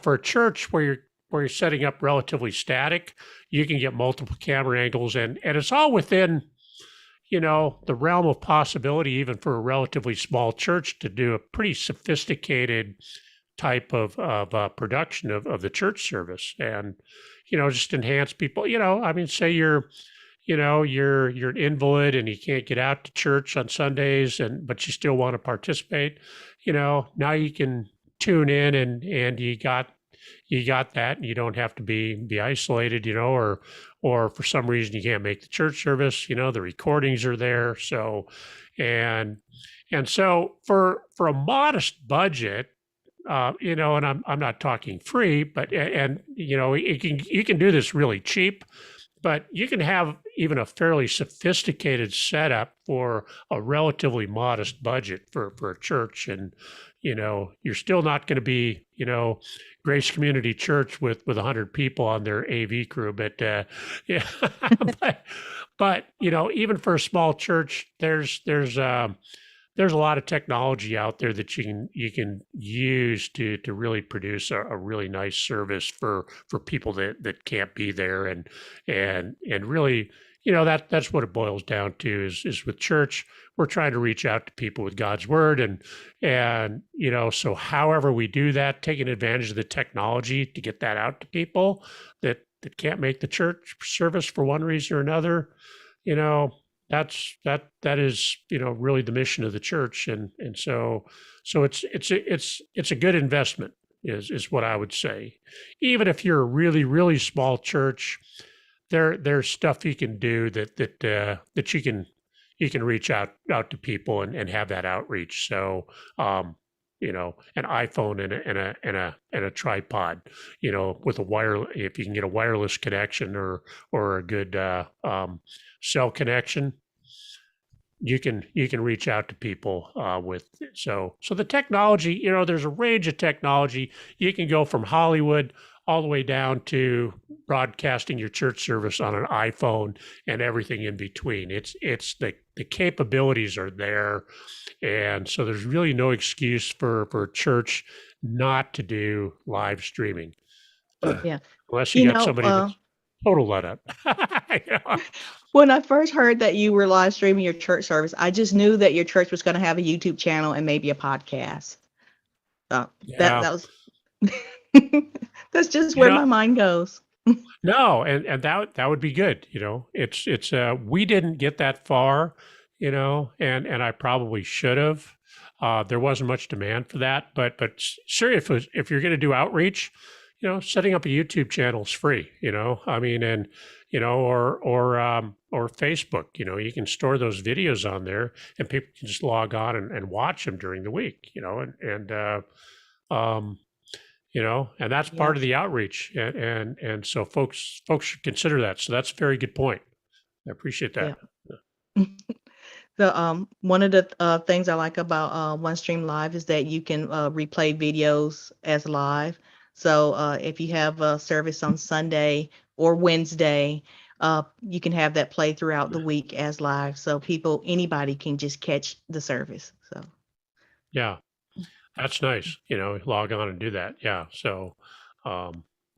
for a church where you're setting up relatively static, you can get multiple camera angles, and it's all within the realm of possibility, even for a relatively small church, to do a pretty sophisticated type of production of the church service, and just enhance people. I mean, say you're an invalid and you can't get out to church on Sundays, but you still want to participate. Now you can tune in, and you got that, and you don't have to be isolated, or for some reason you can't make the church service. The recordings are there. So and so for a modest budget, and I'm not talking free, but you can do this really cheap, but you can have even a fairly sophisticated setup for a relatively modest budget for a church. And you're still not going to be Grace Community Church with 100 people on their AV crew, but yeah, but even for a small church, there's a lot of technology out there that you can use to really produce a really nice service for people that can't be there, and really, that's what it boils down to is with church, we're trying to reach out to people with God's word, and so however we do that, taking advantage of the technology to get that out to people that can't make the church service for one reason or another, that is really the mission of the church, and so it's a good investment is what I would say. Even if you're a really, really small church, there's stuff you can do that you can reach out to people and have that outreach. So an iPhone and a tripod, with if you can get a wireless connection or a good cell connection, you can reach out to people with. So the technology, there's a range of technology. You can go from Hollywood all the way down to broadcasting your church service on an iPhone and everything in between. It's the capabilities are there, and so there's really no excuse for a church not to do live streaming, Yeah. unless You you got know, somebody that's total let up. when I first heard that you were live streaming your church service, I just knew that your church was going to have a YouTube channel and maybe a podcast. So Yeah, that was that's just you where know, my mind goes. no, and that would be good. It's we didn't get that far, and I probably should have. There wasn't much demand for that, but sure, if you're going to do outreach, setting up a YouTube channel is free. I mean, and or Facebook. You can store those videos on there, and people can just log on and watch them during the week. Um, and that's Yeah. part of the outreach, and so folks should consider that. So that's a very good point. I appreciate Yeah. that. One of the things I like about OneStream Live is that you can replay videos as live. So if you have a service on Sunday or Wednesday, you can have that play throughout the week as live. So anybody can just catch the service. So Yeah, that's nice. Log on and do that. Yeah. So,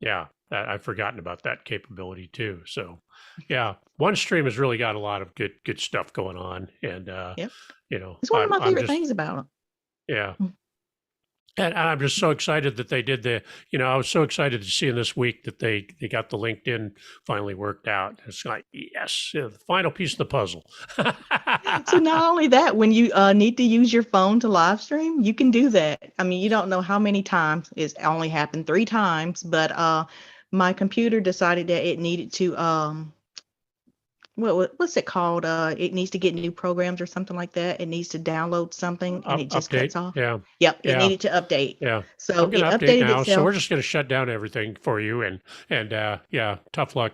yeah, I've forgotten about that capability too. So, yeah, OneStream has really got a lot of good stuff going on, and yep, it's one of my I'm favorite just things about yeah. them. And I'm just so excited that they did I was so excited to see in this week that they got the LinkedIn finally worked out. It's like, yes, the final piece of the puzzle. So not only that, when you need to use your phone to live stream, you can do that. I mean, you don't know how many times. It's only happened 3 times, but my computer decided that it needed to what's it called? It needs to get new programs or something like that. It needs to download something and it just Update. cuts off. Yeah. Yep, it Yeah. needed to update. Yeah. So I'm going it to update updated now. So we're itself. just going to shut down everything for you. And yeah, tough luck.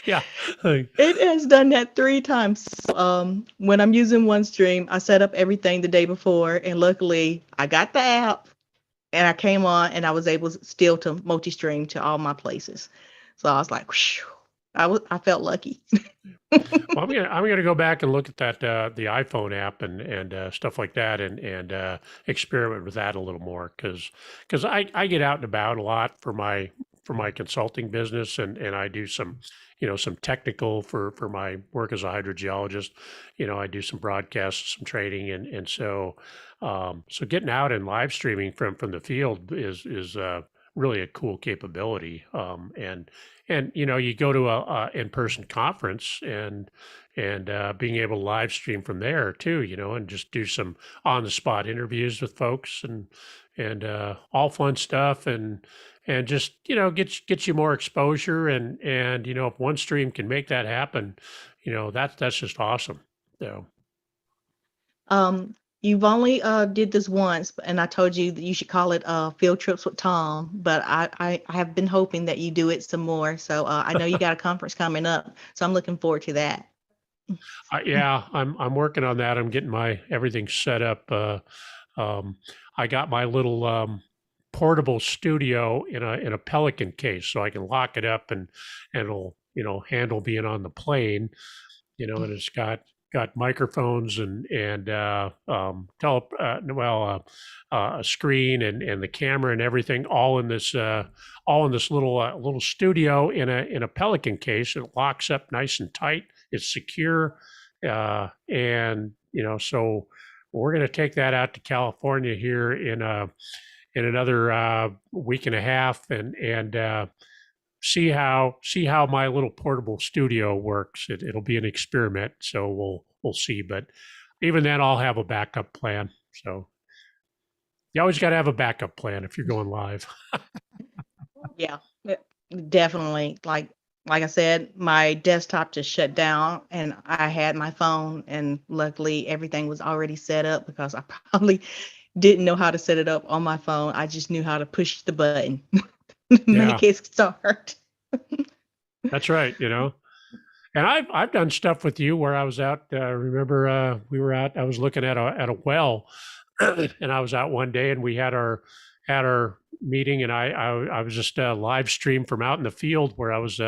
Yeah. It has done that 3 times. When I'm using OneStream, I set up everything the day before, and luckily I got the app and I came on and I was able still to multi-stream to all my places. So I was like, whew, I felt lucky. Well, I'm gonna go back and look at that the iPhone app and stuff like that and experiment with that a little more because I get out and about a lot for my consulting business and I do some some technical for my work as a hydrogeologist. I do some broadcasts, some training, and so so getting out and live streaming from the field is really a cool capability. And you go to a in-person conference and being able to live stream from there too, and just do some on-the-spot interviews with folks and all fun stuff and just get you more exposure and if OneStream can make that happen, that's just awesome. So You've only did this once, and I told you that you should call it field trips with Tom. But I have been hoping that you do it some more. So I know you got a conference coming up, so I'm looking forward to that. yeah, I'm working on that. I'm getting my everything set up. Um, I got my little portable studio in a Pelican case, so I can lock it up and it'll handle being on the plane. And it's got microphones and a screen and the camera and everything all in this little studio in a Pelican case. It locks up nice and tight. It's secure, and so we're going to take that out to California here in another week and a half and see how my little portable studio works. It'll be an experiment, so we'll see. But even then, I'll have a backup plan. So you always got to have a backup plan if you're going live. Yeah, definitely. Like I said, my desktop just shut down, and I had my phone, and luckily everything was already set up because I probably didn't know how to set it up on my phone. I just knew how to push the button, Yeah, make it start. that's right. And I've done stuff with you where I was out. Remember, we were out. I was looking at a well, and I was out one day, and we had our meeting, and I was just live stream from out in the field where I was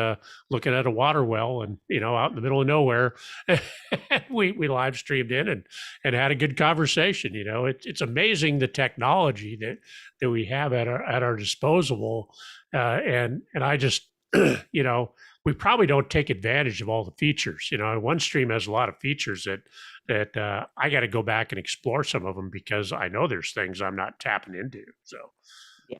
looking at a water well, and out in the middle of nowhere, we live streamed in and had a good conversation. It's amazing the technology that we have at our disposal, and I just we probably don't take advantage of all the features. OneStream has a lot of features that I got to go back and explore some of them because I know there's things I'm not tapping into. So, Yeah.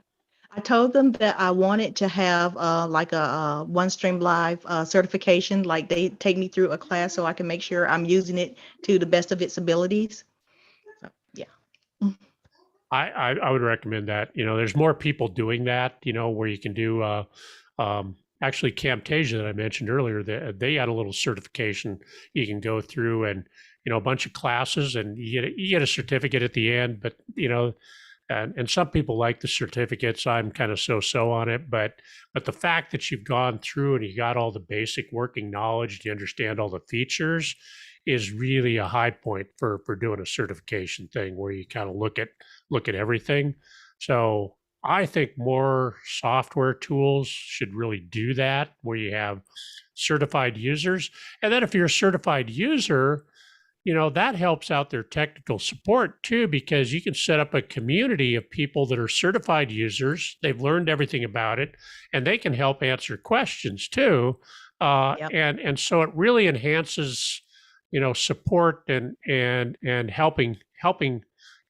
I told them that I wanted to have like a OneStream Live certification, like they take me through a class so I can make sure I'm using it to the best of its abilities. So, yeah. I would recommend that. There's more people doing that. Where you can do. Actually, Camtasia that I mentioned earlier, they had a little certification you can go through and a bunch of classes, and you get a certificate at the end. But and some people like the certificates. I'm kind of so on it, but the fact that you've gone through and you got all the basic working knowledge, you understand all the features, is really a high point for doing a certification thing where you kind of look at everything. So I think more software tools should really do that, where you have certified users, and then if you're a certified user, that helps out their technical support too, because you can set up a community of people that are certified users. They've learned everything about it, and they can help answer questions too. Yep. And so it really enhances, support and helping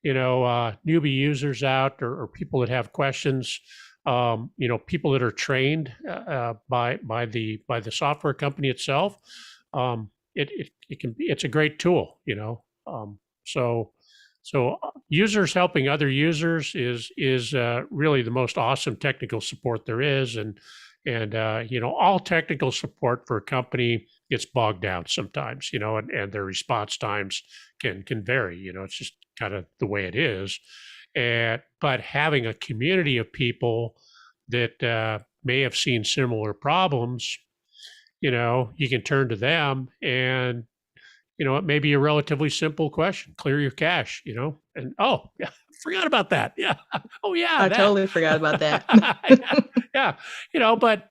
newbie users out or people that have questions. People that are trained by the software company itself. It's a great tool. So users helping other users is really the most awesome technical support there is, and all technical support for a company gets bogged down sometimes, and their response times can vary. It's just kind of the way it is. But having a community of people that may have seen similar problems, you can turn to them, and it may be a relatively simple question: clear your cache, and oh yeah, forgot about that. Yeah. Oh yeah, I that. totally forgot about that. Yeah, yeah. But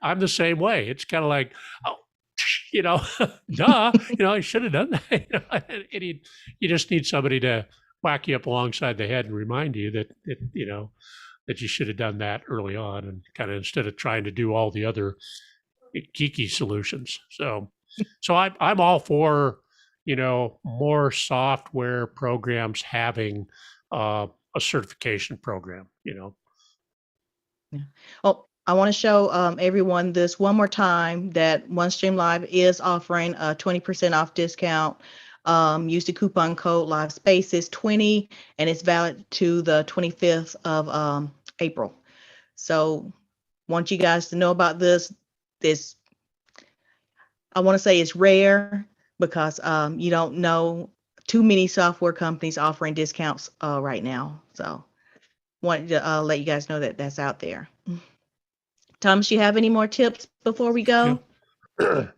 I'm the same way. It's kind of like, oh, duh, I should have done that. You just need somebody to whack you up alongside the head and remind you that you should have done that early on, and kind of instead of trying to do all the other geeky solutions. So I'm all for more software programs having a certification program. Yeah. Oh, I want to show everyone this one more time that OneStream Live is offering a 20% off discount. Use the coupon code Live Spaces 20, and it's valid to the 25th of April. So, want you guys to know about this. This I want to say it's rare because you don't know too many software companies offering discounts right now. So, wanted to let you guys know that that's out there. Thomas, you have any more tips before we go?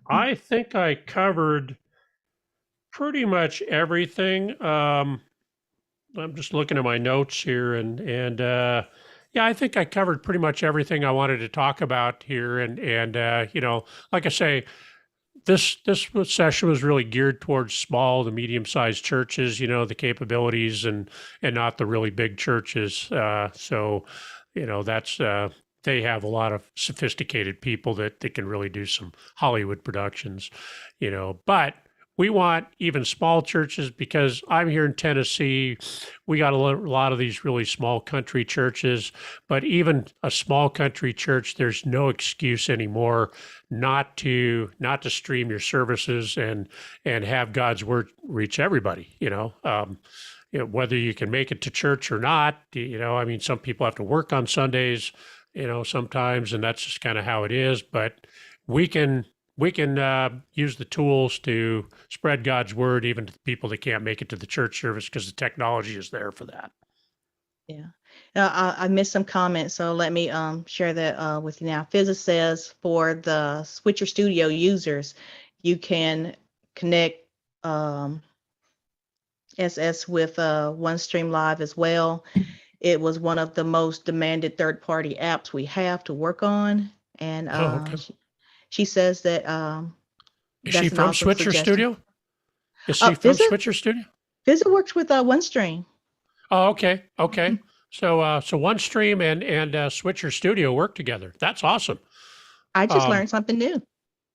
I think I covered pretty much everything. I'm just looking at my notes here, and yeah, I think I covered pretty much everything I wanted to talk about here. And like I say, this session was really geared towards small to medium-sized churches, the capabilities, and not the really big churches. So that's they have a lot of sophisticated people that can really do some Hollywood productions, but we want even small churches, because I'm here in Tennessee. We got a lot of these really small country churches, but even a small country church, there's no excuse anymore not to stream your services and have God's word reach everybody. Whether you can make it to church or not. I mean, some people have to work on Sundays, sometimes, and that's just kind of how it is. But we can use the tools to spread God's word even to the people that can't make it to the church service, because the technology is there for that. Yeah. I missed some comments, so let me share that with you now. Physis says for the Switcher Studio users, you can connect SS with OneStream Live as well. It was one of the most demanded third-party apps we have to work on, and Okay. she says that Is that's she an from awesome Switcher suggestion. Studio? Is she from Switcher Studio? Physis works with OneStream. Oh, okay. Okay. So OneStream and Switcher Studio work together. That's awesome. I just learned something new.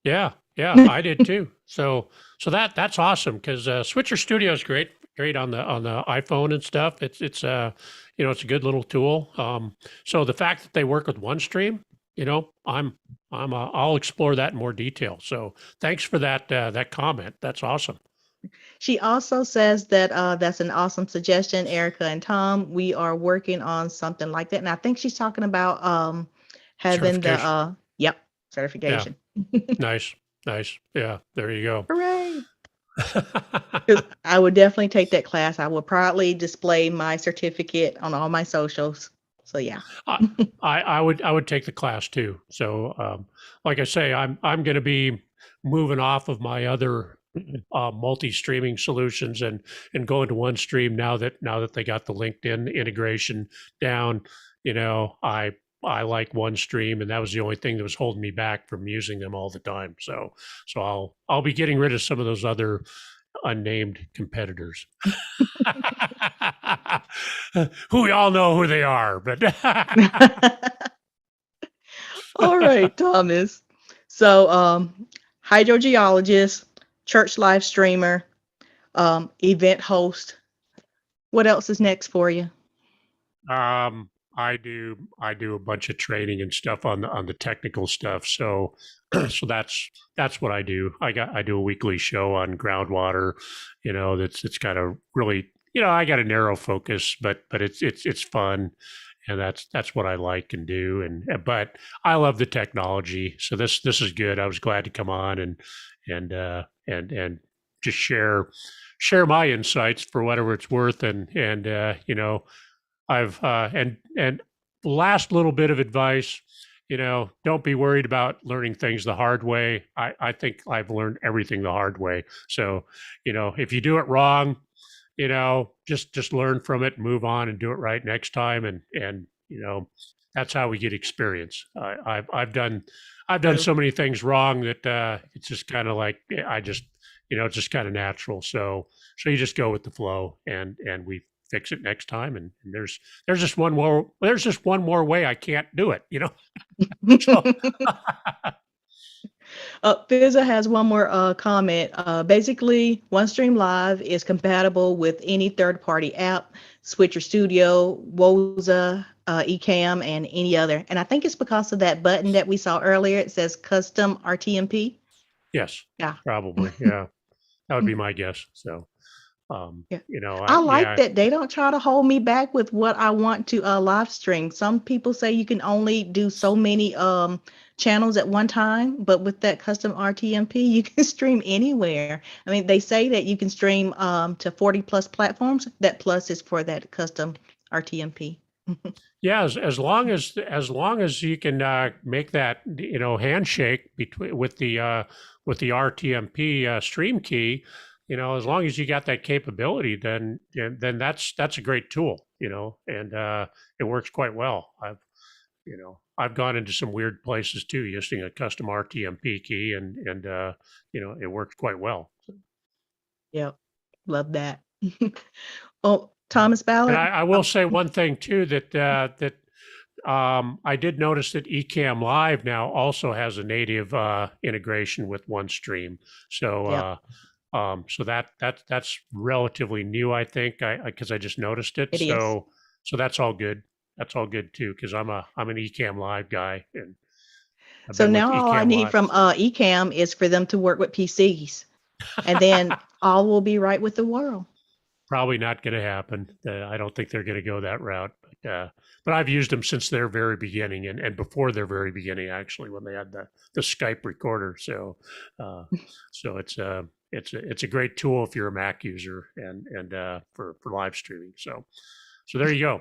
Yeah, I did too. So that's awesome, because Switcher Studio is great on the iPhone and stuff. It's it's a good little tool. So the fact that they work with OneStream, I'll explore that in more detail. So thanks for that comment. That's awesome. She also says that that's an awesome suggestion, Erica and Tom. We are working on something like that, and I think she's talking about having the certification. Yeah. Nice. Yeah, there you go. Hooray! I would definitely take that class. I would proudly display my certificate on all my socials. So yeah. I would take the class too. So like I say, I'm going to be moving off of my other multi-streaming solutions and going to OneStream now that they got the LinkedIn integration down. I like OneStream, and that was the only thing that was holding me back from using them all the time. So I'll be getting rid of some of those other unnamed competitors, who we all know who they are. But all right, Thomas. So hydrogeologist, church live streamer, event host. What else is next for you? I do a bunch of training and stuff on the technical stuff. So that's what I do. I do a weekly show on groundwater. It's kind of really, I got a narrow focus, but it's fun, and that's what I like and do. And but I love the technology, so this is good. I was glad to come on and just share my insights for whatever it's worth. And I've and last little bit of advice, don't be worried about learning things the hard way. I think I've learned everything the hard way. So, if you do it wrong, just learn from it, move on, and do it right next time. And that's how we get experience. I've done True. so many things wrong that it's just kind of like it's just kind of natural. So you just go with the flow, and we fix it next time. And there's just one more way I can't do it. So Fizza has one more comment. Basically, OneStream Live is compatible with any third-party app, Switcher Studio, Woza, Ecamm, and any other. And I think it's because of that button that we saw earlier. It says custom RTMP. yes, Yeah. probably, yeah, that would be my guess. So Yeah. I like yeah, that they don't try to hold me back with what I want to live stream. Some people say you can only do so many channels at one time, but with that custom RTMP, you can stream anywhere. I mean, they say that you can stream to 40 plus platforms. That plus is for that custom RTMP. yeah, as long as you can make that handshake between with the RTMP stream key, as long as you got that capability, then that's a great tool, and it works quite well. I've gone into some weird places too using a custom RTMP key, and it works quite well. Yep, love that. Oh, Yeah. Thomas And Ballard. I will say one thing too, that I did notice that Ecamm Live now also has a native integration with OneStream. So Yep, that's relatively new, I think, because I just noticed it. it is. So that's all good. That's all good too, because I'm an Ecamm Live guy, and I've So been with now all I Ecamm need Live. from Ecamm is for them to work with PCs, and then all will be right with the world. Probably not going to happen. I don't think they're going to go that route. But I've used them since their very beginning, and before their very beginning, actually, when they had the Skype recorder. So it's a great tool if you're a Mac user and for live streaming. So there you go.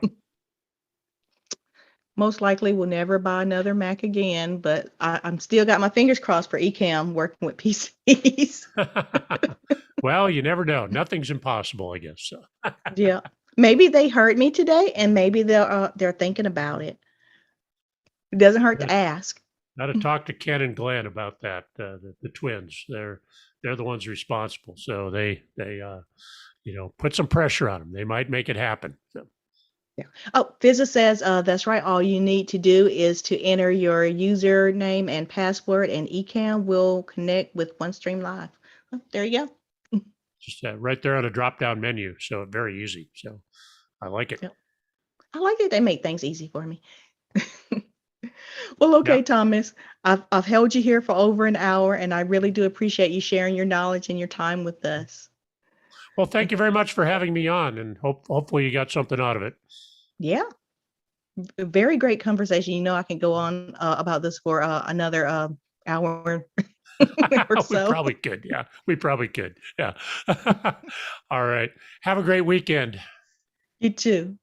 Most likely will never buy another Mac again, but I'm still got my fingers crossed for Ecamm working with PCs. Well, you never know. Nothing's impossible, I guess. So. Yeah, maybe they heard me today, and maybe they're thinking about it. It doesn't hurt to ask. Got to talk to Ken and Glenn about that. The twins, they're the ones responsible. So they put some pressure on them. They might make it happen. So. Yeah. Oh, Fizza says that's right. All you need to do is to enter your username and password, and Ecamm will connect with OneStream Live. Oh, there you go. Just right there on a drop down menu. So very easy. So I like it. Yep. I like it. They make things easy for me. Well, okay, Yeah. Thomas, I've held you here for over an hour, and I really do appreciate you sharing your knowledge and your time with us. Well, thank you very much for having me on, and hopefully you got something out of it. Yeah, a very great conversation. You know, I can go on about this for another hour or We so. probably could. Yeah, we probably could. Yeah. All right. Have a great weekend. You too.